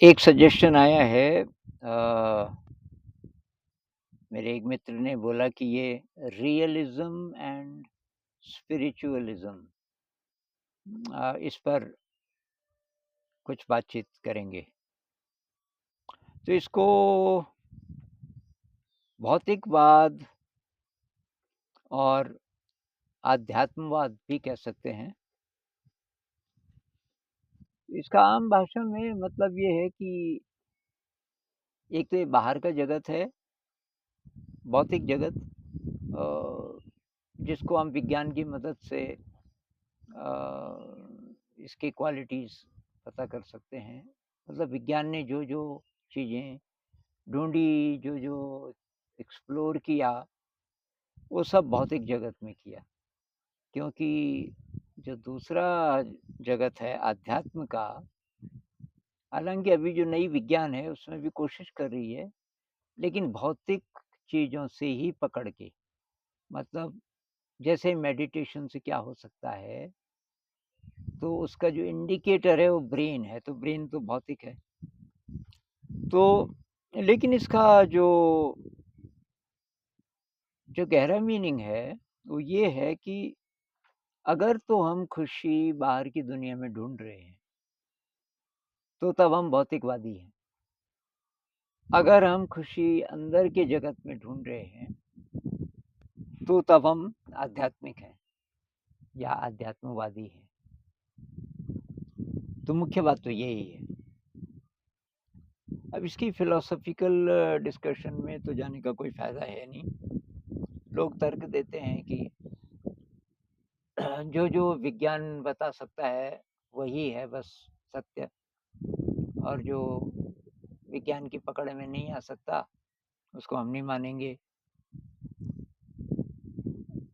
एक सजेशन आया है मेरे एक मित्र ने बोला कि ये रियलिज्म एंड स्पिरिचुअलिज्म इस पर कुछ बातचीत करेंगे। तो इसको भौतिकवाद और आध्यात्मवाद भी कह सकते हैं। इसका आम भाषा में मतलब ये है कि एक तो ये बाहर का जगत है, भौतिक जगत, जिसको हम विज्ञान की मदद से इसकी क्वालिटीज़ पता कर सकते हैं। मतलब विज्ञान ने जो चीज़ें ढूँढी, जो एक्सप्लोर किया, वो सब भौतिक जगत में किया। क्योंकि जो दूसरा जगत है आध्यात्म का, हालाँकि अभी जो नई विज्ञान है उसमें भी कोशिश कर रही है, लेकिन भौतिक चीज़ों से ही पकड़ के, मतलब जैसे मेडिटेशन से क्या हो सकता है, तो उसका जो इंडिकेटर है वो ब्रेन है, तो ब्रेन तो भौतिक है। तो लेकिन इसका जो गहरा मीनिंग है, वो ये है कि अगर तो हम खुशी बाहर की दुनिया में ढूँढ रहे हैं, तो तब हम भौतिकवादी हैं। अगर हम खुशी अंदर के जगत में ढूँढ रहे हैं, तो तब हम आध्यात्मिक हैं या आध्यात्मवादी हैं। तो मुख्य बात तो यही है। अब इसकी फिलॉसफिकल डिस्कशन में तो जाने का कोई फ़ायदा है नहीं। लोग तर्क देते हैं कि जो विज्ञान बता सकता है, वही है बस सत्य, और जो विज्ञान की पकड़ में नहीं आ सकता, उसको हम नहीं मानेंगे।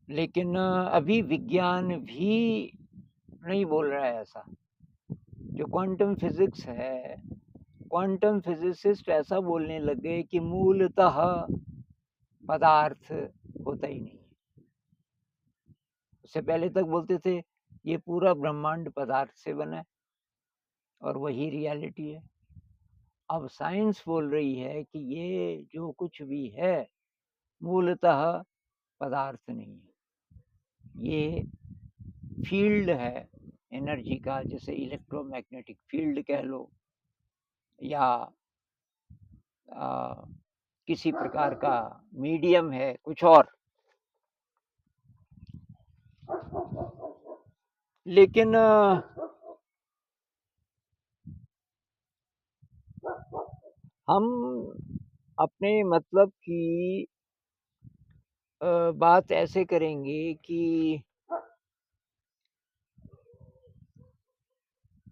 लेकिन अभी विज्ञान भी नहीं बोल रहा है ऐसा। जो क्वांटम फिज़िक्स है, क्वांटम फिज़िसिस्ट ऐसा बोलने लग गए कि मूलतः पदार्थ होता ही नहीं है। उससे पहले तक बोलते थे ये पूरा ब्रह्मांड पदार्थ से बना है और वही रियलिटी है। अब साइंस बोल रही है कि ये जो कुछ भी है, मूलतः पदार्थ नहीं है। ये फ़ील्ड है एनर्जी का, जैसे इलेक्ट्रोमैग्नेटिक फ़ील्ड कह लो, या अ, किसी प्रकार का मीडियम है, कुछ और। लेकिन हम अपने मतलब की बात ऐसे करेंगे कि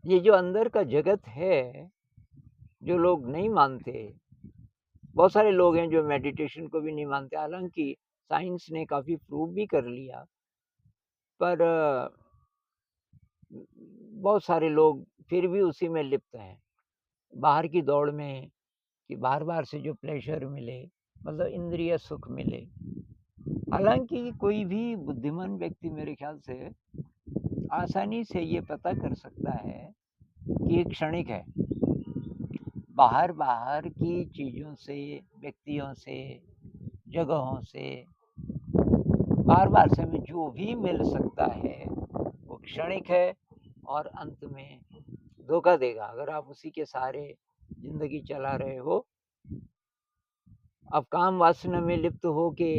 ये जो अंदर का जगत है, जो लोग नहीं मानते, बहुत सारे लोग हैं जो मेडिटेशन को भी नहीं मानते, हालाँकि साइंस ने काफ़ी प्रूव भी कर लिया, पर बहुत सारे लोग फिर भी उसी में लिप्त हैं। बाहर की दौड़ में कि बार-बार से जो प्लेज़र मिले, मतलब इंद्रिय सुख मिले। हालाँकि कोई भी बुद्धिमान व्यक्ति मेरे ख़्याल से आसानी से ये पता कर सकता है कि ये क्षणिक है। बाहर की चीज़ों से, व्यक्तियों से, जगहों से, बार-बार से हमें जो भी मिल सकता है, वो क्षणिक है और अंत में धोखा देगा। अगर आप उसी के सहारे ज़िंदगी चला रहे हो, अब काम वासना में लिप्त होके,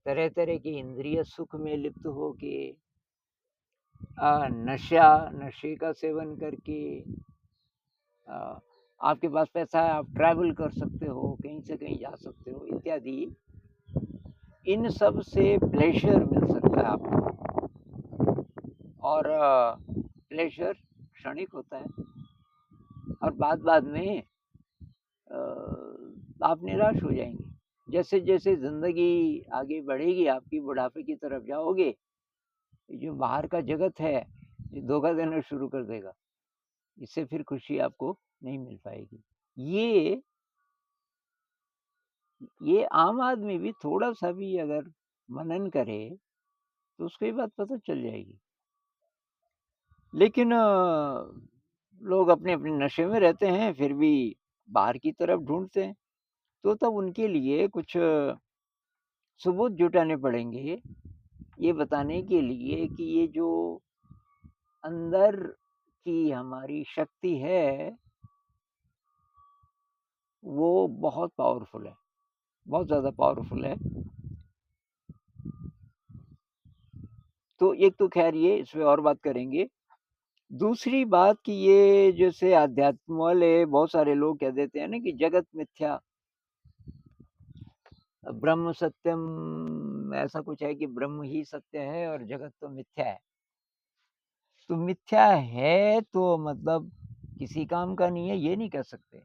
तरह-तरह के इंद्रिय सुख में लिप्त होके, नशे का सेवन करके, अ, आपके पास पैसा है, आप ट्रैवल कर सकते हो, कहीं से कहीं जा सकते हो इत्यादि। इन सब से प्लेज़र मिल सकता है आपको, और प्लेज़र क्षणिक होता है, और बाद में आप निराश हो जाएँगे। जैसे-जैसे ज़िंदगी आगे बढ़ेगी, आपकी बुढ़ापे की तरफ जाओगे, ये जो बाहर का जगत है, ये धोखा देना शुरू कर देगा। इससे फिर खुशी आपको नहीं मिल पाएगी। ये ये आम आदमी भी थोड़ा-सा भी अगर मनन करे, तो उसको ये बात पता चल जाएगी। लेकिन लोग अपने-अपने नशे में रहते हैं, फिर भी बाहर की तरफ ढूँढते हैं। तो तब उनके लिए कुछ सबूत जुटाने पड़ेंगे, ये बताने के लिए कि ये जो अंदर की हमारी शक्ति है, वो बहुत पावरफुल है, बहुत ज़्यादा पावरफुल है। तो एक तो ख़ैर ये इस पे और बात करेंगे। दूसरी बात कि ये जैसे अध्यात्म वाले बहुत सारे लोग कह देते हैं ना कि जगत मिथ्या, ब्रह्म सत्यम, ऐसा कुछ है कि ब्रह्म ही सत्य है और जगत तो मिथ्या है। तो मिथ्या है तो मतलब किसी काम का नहीं है, ये नहीं कह सकते,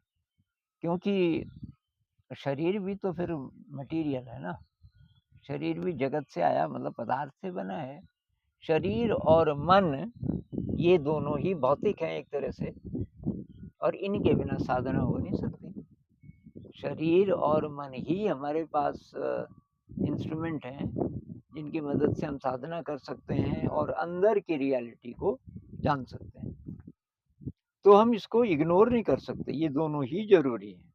क्योंकि शरीर भी तो फिर मटेरियल है ना, शरीर भी जगत से आया, मतलब पदार्थ से बना है। शरीर और मन ये दोनों ही भौतिक हैं एक तरह से, और इनके बिना साधना हो नहीं सकती। शरीर और मन ही हमारे पास इंस्ट्रूमेंट हैं जिनकी मदद से हम साधना कर सकते हैं और अंदर की रियलिटी को जान सकते हैं। तो हम इसको इग्नोर नहीं कर सकते, ये दोनों ही जरूरी हैं।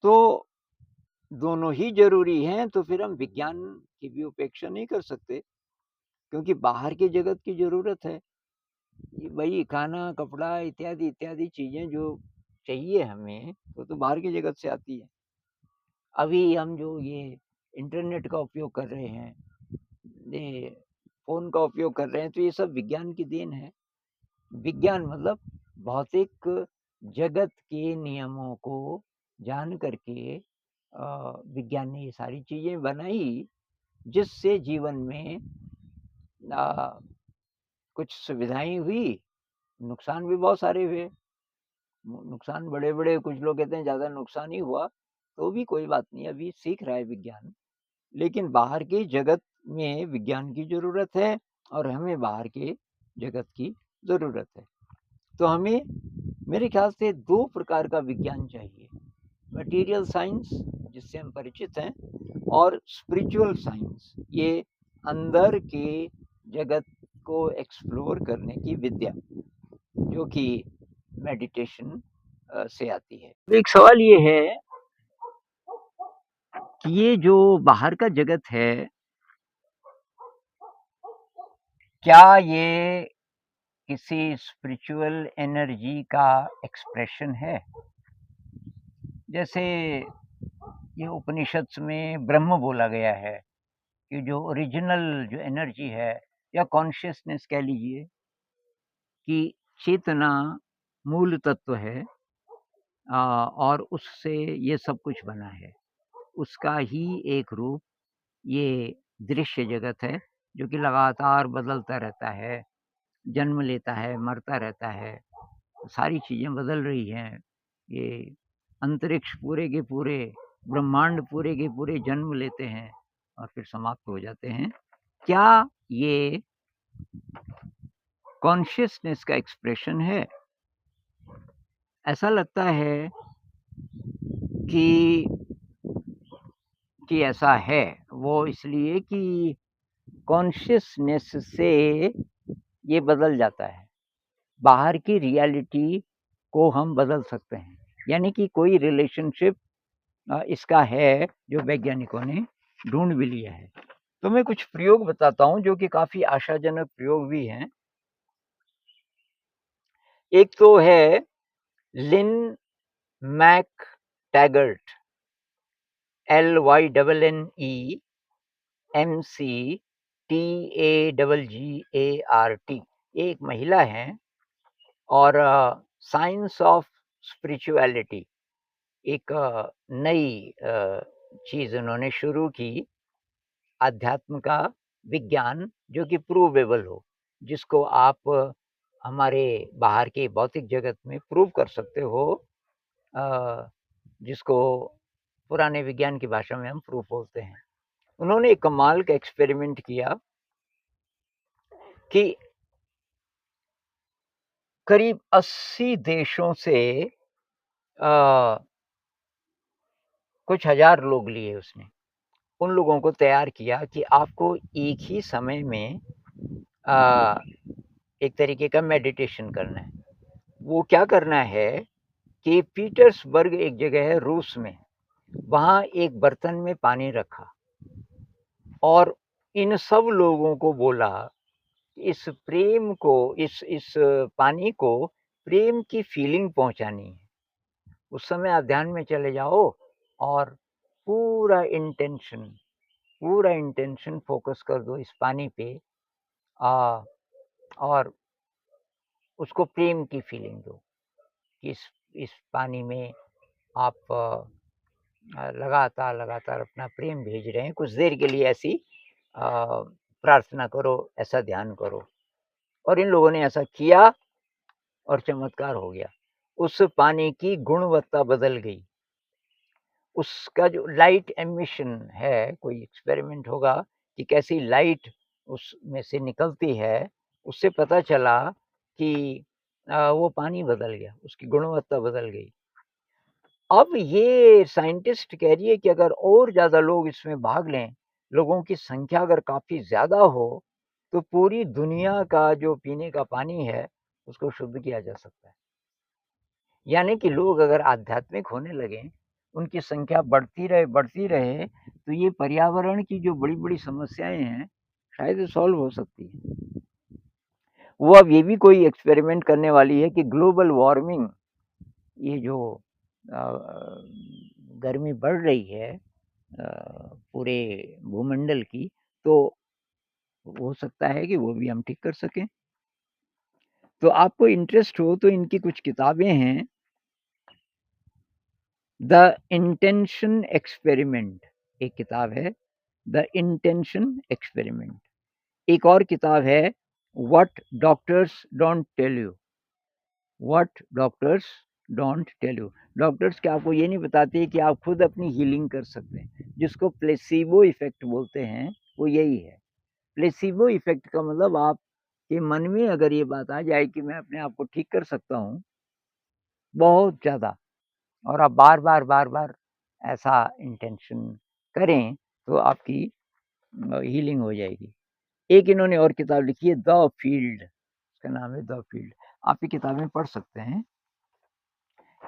तो दोनों ही जरूरी हैं, तो फिर हम विज्ञान की भी उपेक्षा नहीं कर सकते, क्योंकि बाहर की जगत की जरूरत है। वही खाना, कपड़ा इत्यादि इत्यादि चीजें जो चाहिए हमें, तो बाहर की जगत से आती है। अभी हम जो ये इंटरनेट का उपयोग कर रहे हैं, ये फ़ोन का उपयोग कर रहे हैं, तो ये सब विज्ञान की देन है। विज्ञान मतलब भौतिक जगत के नियमों को जान करके विज्ञान ने ये सारी चीज़ें बनाई, जिससे जीवन में कुछ सुविधाएँ हुई, नुकसान भी बहुत सारे हुए। नुकसान बड़े-बड़े, कुछ लोग कहते हैं ज़्यादा नुकसान ही हुआ, तो भी कोई बात नहीं, अभी सीख रहा है विज्ञान। लेकिन बाहर की जगत में विज्ञान की ज़रूरत है और हमें बाहर के जगत की ज़रूरत है। तो हमें मेरे ख़्याल से 2 प्रकार का विज्ञान चाहिए, मटीरियल साइंस जिससे हम परिचित हैं, और स्पिरिचुअल साइंस, ये अंदर के जगत को एक्सप्लोर करने की विद्या, जो कि मेडिटेशन से आती है। तो एक सवाल ये है कि ये जो बाहर का जगत है, क्या ये किसी स्पिरिचुअल एनर्जी का एक्सप्रेशन है? जैसे ये उपनिषद में ब्रह्म बोला गया है कि जो ओरिजिनल जो एनर्जी है, या कॉन्शियसनेस कह लीजिए, कि चेतना मूल तत्व है, और उससे ये सब कुछ बना है। उसका ही एक रूप ये दृश्य जगत है, जो कि लगातार बदलता रहता है, जन्म लेता है, मरता रहता है, सारी चीज़ें बदल रही हैं। ये अंतरिक्ष पूरे के पूरे, ब्रह्मांड पूरे के पूरे जन्म लेते हैं और फिर समाप्त हो जाते हैं। क्या ये कॉन्शियसनेस का एक्सप्रेशन है? ऐसा लगता है कि ऐसा है। वो इसलिए कि कॉन्शियसनेस से ये बदल जाता है। बाहर की रियलिटी को हम बदल सकते हैं। यानी कि कोई रिलेशनशिप इसका है, जो वैज्ञानिकों ने ढूँढ भी लिया है। तो मैं कुछ प्रयोग बताता हूँ जो कि काफ़ी आशाजनक प्रयोग भी हैं। एक तो है लिन मैकटैगर्ट, LYNNEMCTAGGART। ये एक महिला हैं, और साइंस ऑफ स्पिरिचुअलिटी एक नई चीज़ उन्होंने शुरू की, अध्यात्म का विज्ञान, जो कि प्रूवेबल हो, जिसको आप हमारे बाहर के भौतिक जगत में प्रूव कर सकते हो, जिसको पुराने विज्ञान की भाषा में हम प्रूफ बोलते हैं। उन्होंने एक कमाल का एक्सपेरिमेंट किया कि करीब 80 देशों से कुछ हज़ार लोग लिए उसने। उन लोगों को तैयार किया कि आपको एक ही समय में एक तरीके का मेडिटेशन करना है। वो क्या करना है कि पीटर्सबर्ग एक जगह है रूस में, वहाँ एक बर्तन में पानी रखा और इन सब लोगों को बोला, इस प्रेम को, इस पानी को प्रेम की फीलिंग पहुँचानी है। उस समय आप ध्यान में चले जाओ और पूरा इंटेंशन पूरा इंटेंशन फ़ोकस कर दो इस पानी पे, अ, और उसको प्रेम की फीलिंग दो कि इस पानी में आप लगातार अपना प्रेम भेज रहे हैं। कुछ देर के लिए ऐसी प्रार्थना करो, ऐसा ध्यान करो। और इन लोगों ने ऐसा किया और चमत्कार हो गया। उस पानी की गुणवत्ता बदल गई। उसका जो लाइट एमिशन है, कोई एक्सपेरिमेंट होगा कि कैसी लाइट उसमें से निकलती है, उससे पता चला कि वो पानी बदल गया, उसकी गुणवत्ता बदल गई। अब ये साइंटिस्ट कह रही है कि अगर और ज़्यादा लोग इसमें भाग लें, लोगों की संख्या अगर काफ़ी ज़्यादा हो, तो पूरी दुनिया का जो पीने का पानी है, उसको शुद्ध किया जा सकता है। यानी कि लोग अगर आध्यात्मिक होने लगें, उनकी संख्या बढ़ती रहे, तो ये पर्यावरण की जो बड़ी-बड़ी समस्याएँ हैं, शायद सॉल्व हो सकती हैं। वो अब ये भी कोई एक्सपेरिमेंट करने वाली है कि ग्लोबल वार्मिंग, ये जो गर्मी बढ़ रही है पूरे भूमंडल की, तो हो सकता है कि वो भी हम ठीक कर सकें। तो आपको इंटरेस्ट हो तो इनकी कुछ किताबें हैं, द इंटेंशन एक्सपेरिमेंट एक किताब है, द इंटेंशन एक्सपेरिमेंट। एक और किताब है, what doctors don't tell you, what doctors don't tell you. Doctors क्या आपको ये नहीं बताते कि आप खुद अपनी हीलिंग कर सकते हैं, जिसको प्लेसिबो इफ़ेक्ट बोलते हैं, वो यही है। प्लेसिबो इफ़ेक्ट का मतलब आपके मन में अगर ये बात आ जाए कि मैं अपने आप को ठीक कर सकता हूँ, बहुत ज़्यादा, और आप बार-बार ऐसा इंटेंशन करें, तो आपकी हीलिंग हो जाएगी। एक इन्होंने और किताब लिखी है, द फील्ड, उसका नाम है द फील्ड। आप ये किताबें पढ़ सकते हैं।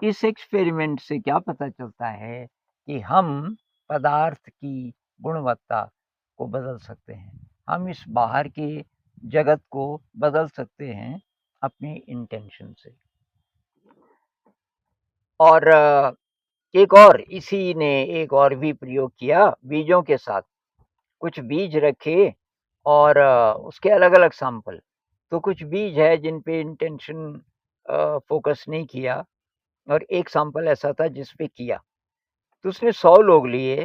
इस एक्सपेरिमेंट से क्या पता चलता है कि हम पदार्थ की गुणवत्ता को बदल सकते हैं। हम इस बाहर के जगत को बदल सकते हैं अपनी इंटेंशन से। और इसी ने एक और भी प्रयोग किया बीजों के साथ। कुछ बीज रखे और उसके अलग-अलग सैंपल। तो कुछ बीज है जिन पे इंटेंशन फ़ोकस नहीं किया और एक सैंपल ऐसा था जिस पे किया। तो उसने 100 लोग लिए,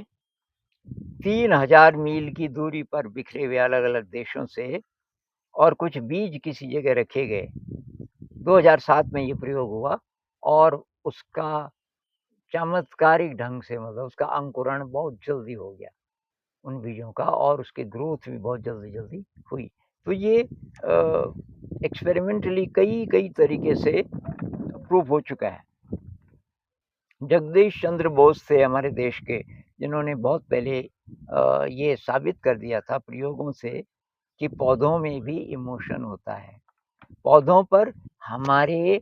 3000 मील की दूरी पर बिखरे हुए अलग-अलग देशों से, और कुछ बीज किसी जगह रखे गए। 2007 में ये प्रयोग हुआ और उसका चमत्कारिक ढंग से, मतलब उसका अंकुरण बहुत जल्दी हो गया उन बीजों का, और उसकी ग्रोथ भी बहुत जल्दी-जल्दी हुई। तो ये एक्सपेरिमेंटली कई तरीके से प्रूव हो चुका है। जगदीश चंद्र बोस थे हमारे देश के, जिन्होंने बहुत पहले ये साबित कर दिया था प्रयोगों से कि पौधों में भी इमोशन होता है। पौधों पर हमारे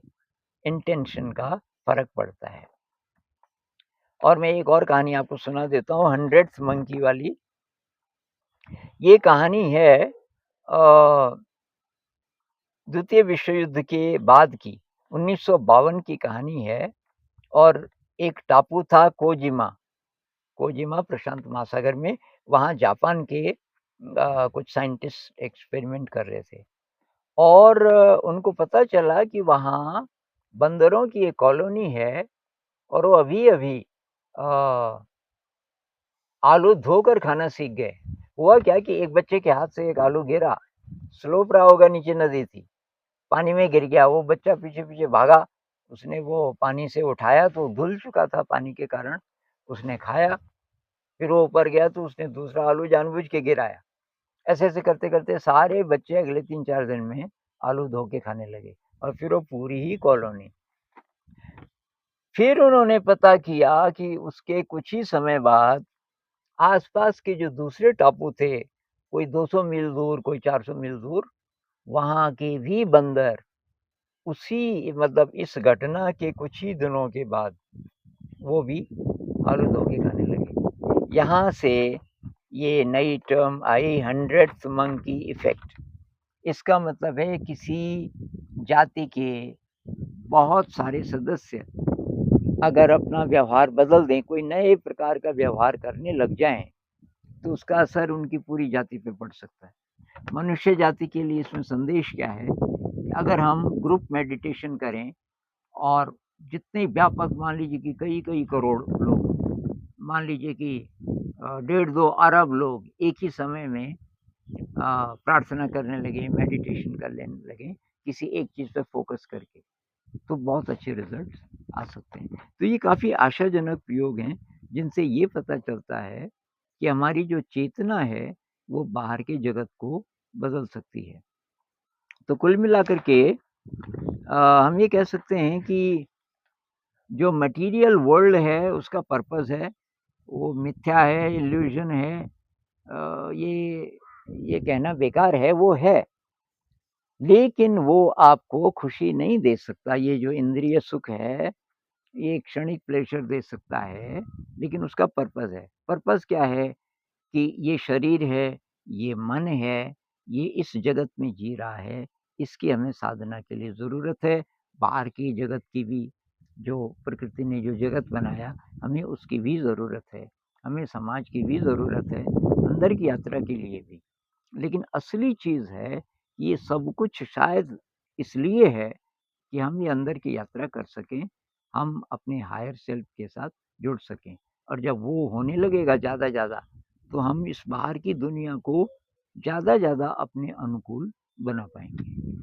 इंटेंशन का फ़र्क पड़ता है। और मैं एक और कहानी आपको सुना देता हूँ, 100th मंकी वाली। ये कहानी है द्वितीय विश्व युद्ध के बाद की, 1952 की कहानी है। और एक टापू था कोजिमा, कोजिमा प्रशांत महासागर में, वहाँ जापान के कुछ साइंटिस्ट एक्सपेरिमेंट कर रहे थे और उनको पता चला कि वहाँ बंदरों की एक कॉलोनी है और वो अभी-अभी अ, आलू धोकर खाना सीख गए। हुआ क्या कि एक बच्चे के हाथ से एक आलू गिरा, स्लोप रहा होगा, नीचे नदी थी, पानी में गिर गया। वो बच्चा पीछे-पीछे भागा, उसने वो पानी से उठाया तो धुल चुका था पानी के कारण, उसने खाया। फिर वो ऊपर गया तो उसने दूसरा आलू जानबूझ के गिराया। ऐसे-ऐसे करते-करते सारे बच्चे अगले 3-4 दिन में आलू धो के खाने लगे और फिर वो पूरी ही कॉलोनी। फिर उन्होंने पता किया कि उसके कुछ ही समय बाद आस-पास के जो दूसरे टापू थे, कोई 200 मील दूर, कोई 400 मील दूर, वहाँ के भी बंदर उसी मतलब इस घटना के कुछ ही दिनों के बाद वो भी आलूदों के खाने लगे। यहाँ से ये नई टर्म आई 100th मंकी इफ़ेक्ट। इसका मतलब है किसी जाति के बहुत सारे सदस्य अगर अपना व्यवहार बदल दें, कोई नए प्रकार का व्यवहार करने लग जाएँ, तो उसका असर उनकी पूरी जाति पे पड़ सकता है। मनुष्य जाति के लिए इसमें संदेश क्या है कि अगर हम ग्रुप मेडिटेशन करें और जितने व्यापक मान लीजिए कि कई-कई करोड़ लोग, मान लीजिए कि 1.5-2 अरब लोग एक ही समय में प्रार्थना करने लगे, मेडिटेशन कर लेने लगे, किसी एक चीज़ पे फ़ोकस करके, तो बहुत अच्छे रिज़ल्ट्स आ सकते हैं। तो ये काफ़ी आशाजनक प्रयोग हैं, जिनसे ये पता चलता है कि हमारी जो चेतना है, वो बाहर के जगत को बदल सकती है। तो कुल मिलाकर के हम ये कह सकते हैं कि जो मटीरियल वर्ल्ड है, उसका पर्पस है, वो मिथ्या है, इल्यूज़न है। ये कहना बेकार है, वो है। लेकिन वो आपको खुशी नहीं दे सकता। ये जो इंद्रिय सुख है, ये क्षणिक प्लेज़र दे सकता है, लेकिन उसका पर्पस है। पर्पस क्या है कि ये शरीर है, ये मन है, ये इस जगत में जी रहा है, इसकी हमें साधना के लिए ज़रूरत है। बाहर की जगत की भी जो प्रकृति ने जो जगत बनाया, हमें उसकी भी ज़रूरत है। हमें समाज की भी ज़रूरत है, अंदर की यात्रा के लिए भी। लेकिन असली चीज़ है, ये सब कुछ शायद इसलिए है कि हम ये अंदर की यात्रा कर सकें, हम अपने हायर सेल्फ के साथ जुड़ सकें। और जब वो होने लगेगा ज़्यादा-ज़्यादा, तो हम इस बाहर की दुनिया को ज़्यादा-ज़्यादा अपने अनुकूल बना पाएँगे।